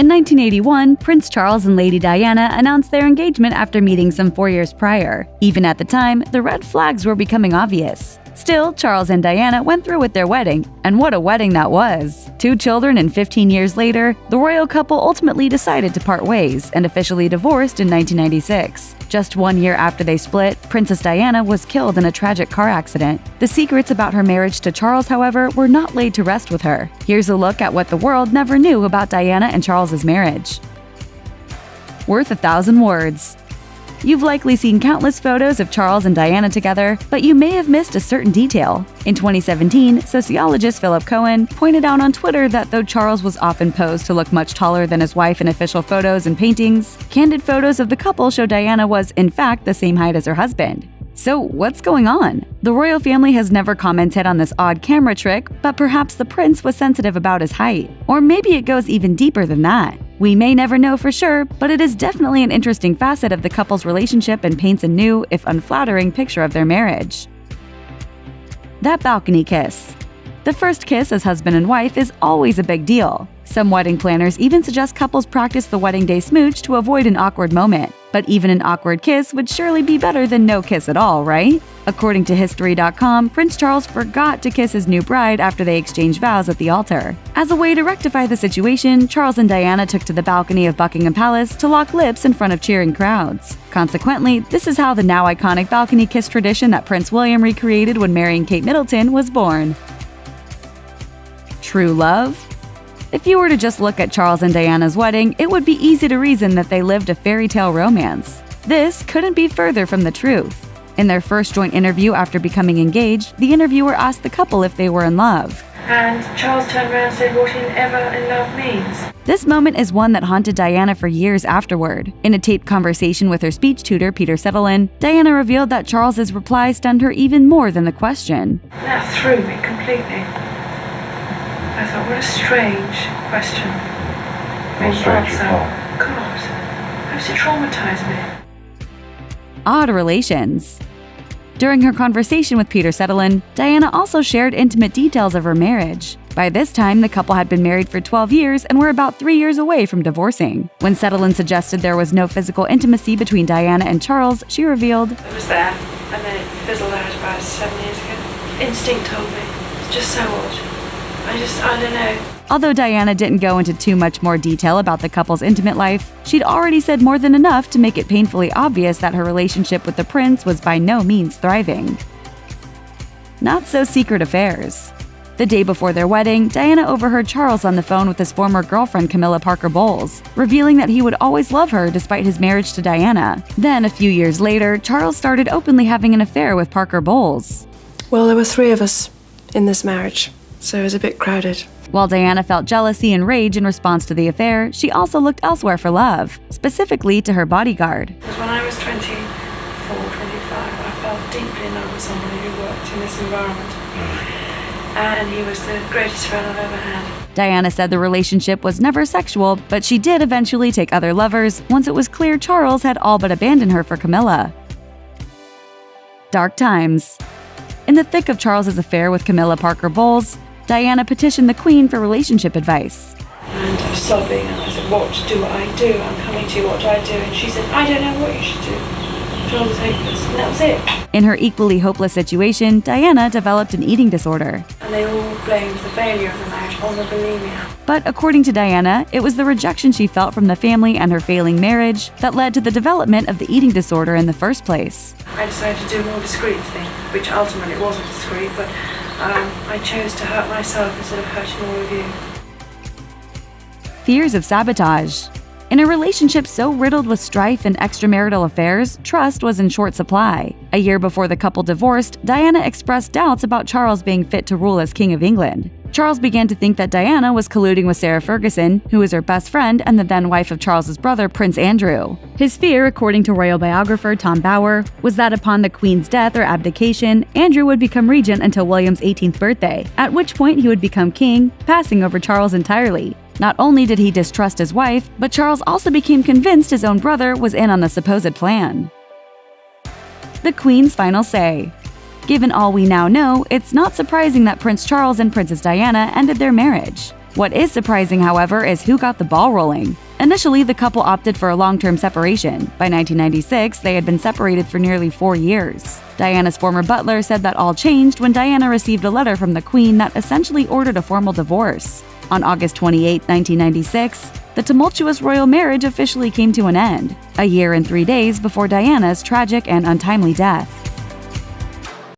In 1981, Prince Charles and Lady Diana announced their engagement after meeting some 4 years prior. Even at the time, the red flags were becoming obvious. Still, Charles and Diana went through with their wedding, and what a wedding that was! 2 children and 15 years later, the royal couple ultimately decided to part ways and officially divorced in 1996. Just 1 year after they split, Princess Diana was killed in a tragic car accident. The secrets about her marriage to Charles, however, were not laid to rest with her. Here's a look at what the world never knew about Diana and Charles's marriage. Worth 1,000 words. You've likely seen countless photos of Charles and Diana together, but you may have missed a certain detail. In 2017, sociologist Philip Cohen pointed out on Twitter that though Charles was often posed to look much taller than his wife in official photos and paintings, candid photos of the couple show Diana was, in fact, the same height as her husband. So what's going on? The royal family has never commented on this odd camera trick, but perhaps the prince was sensitive about his height. Or maybe it goes even deeper than that. We may never know for sure, but it is definitely an interesting facet of the couple's relationship and paints a new, if unflattering, picture of their marriage. That balcony kiss. The first kiss as husband and wife is always a big deal. Some wedding planners even suggest couples practice the wedding day smooch to avoid an awkward moment. But even an awkward kiss would surely be better than no kiss at all, right? According to History.com, Prince Charles forgot to kiss his new bride after they exchanged vows at the altar. As a way to rectify the situation, Charles and Diana took to the balcony of Buckingham Palace to lock lips in front of cheering crowds. Consequently, this is how the now iconic balcony kiss tradition that Prince William recreated when marrying Kate Middleton was born. True love? If you were to just look at Charles and Diana's wedding, it would be easy to reason that they lived a fairy tale romance. This couldn't be further from the truth. In their first joint interview after becoming engaged, the interviewer asked the couple if they were in love. And Charles turned around and said what ever in love means. This moment is one that haunted Diana for years afterward. In a taped conversation with her speech tutor, Peter Settleton, Diana revealed that Charles's reply stunned her even more than the question. That threw me completely. I thought, what a strange question. What strange God, how does it traumatize me? Odd relations. During her conversation with Peter Settleton, Diana also shared intimate details of her marriage. By this time, the couple had been married for 12 years and were about 3 years away from divorcing. When Settleton suggested there was no physical intimacy between Diana and Charles, she revealed, It was there, and then it fizzled out about 7 years ago. Instinct told me. It's just so odd. I don't know. Although Diana didn't go into too much more detail about the couple's intimate life, she'd already said more than enough to make it painfully obvious that her relationship with the prince was by no means thriving. Not so secret affairs. The day before their wedding, Diana overheard Charles on the phone with his former girlfriend Camilla Parker Bowles, revealing that he would always love her despite his marriage to Diana. Then, a few years later, Charles started openly having an affair with Parker Bowles. Well, there were 3 of us in this marriage, so it was a bit crowded. While Diana felt jealousy and rage in response to the affair, she also looked elsewhere for love, specifically to her bodyguard. Because when I was 24, 25, I fell deeply in love with somebody who worked in this environment. And he was the greatest friend I've ever had. Diana said the relationship was never sexual, but she did eventually take other lovers once it was clear Charles had all but abandoned her for Camilla. Dark times. In the thick of Charles's affair with Camilla Parker Bowles, Diana petitioned the Queen for relationship advice. And I was sobbing, and I said, what do I do? I'm coming to you, what do I do? And she said, I don't know what you should do. Charles was hopeless, and that was it. In her equally hopeless situation, Diana developed an eating disorder. And they all blamed the failure of the marriage on the bulimia. But according to Diana, it was the rejection she felt from the family and her failing marriage that led to the development of the eating disorder in the first place. I decided to do a more discreet thing, which ultimately wasn't discreet, but I chose to hurt myself instead of hurting all of you. Fears of sabotage. In a relationship so riddled with strife and extramarital affairs, trust was in short supply. A year before the couple divorced, Diana expressed doubts about Charles being fit to rule as King of England. Charles began to think that Diana was colluding with Sarah Ferguson, who was her best friend and the then wife of Charles's brother, Prince Andrew. His fear, according to royal biographer Tom Bower, was that upon the Queen's death or abdication, Andrew would become regent until William's 18th birthday, at which point he would become king, passing over Charles entirely. Not only did he distrust his wife, but Charles also became convinced his own brother was in on the supposed plan. The Queen's final say. Given all we now know, it's not surprising that Prince Charles and Princess Diana ended their marriage. What is surprising, however, is who got the ball rolling. Initially, the couple opted for a long-term separation. By 1996, they had been separated for nearly 4 years. Diana's former butler said that all changed when Diana received a letter from the Queen that essentially ordered a formal divorce. On August 28, 1996, the tumultuous royal marriage officially came to an end, a year and 3 days before Diana's tragic and untimely death.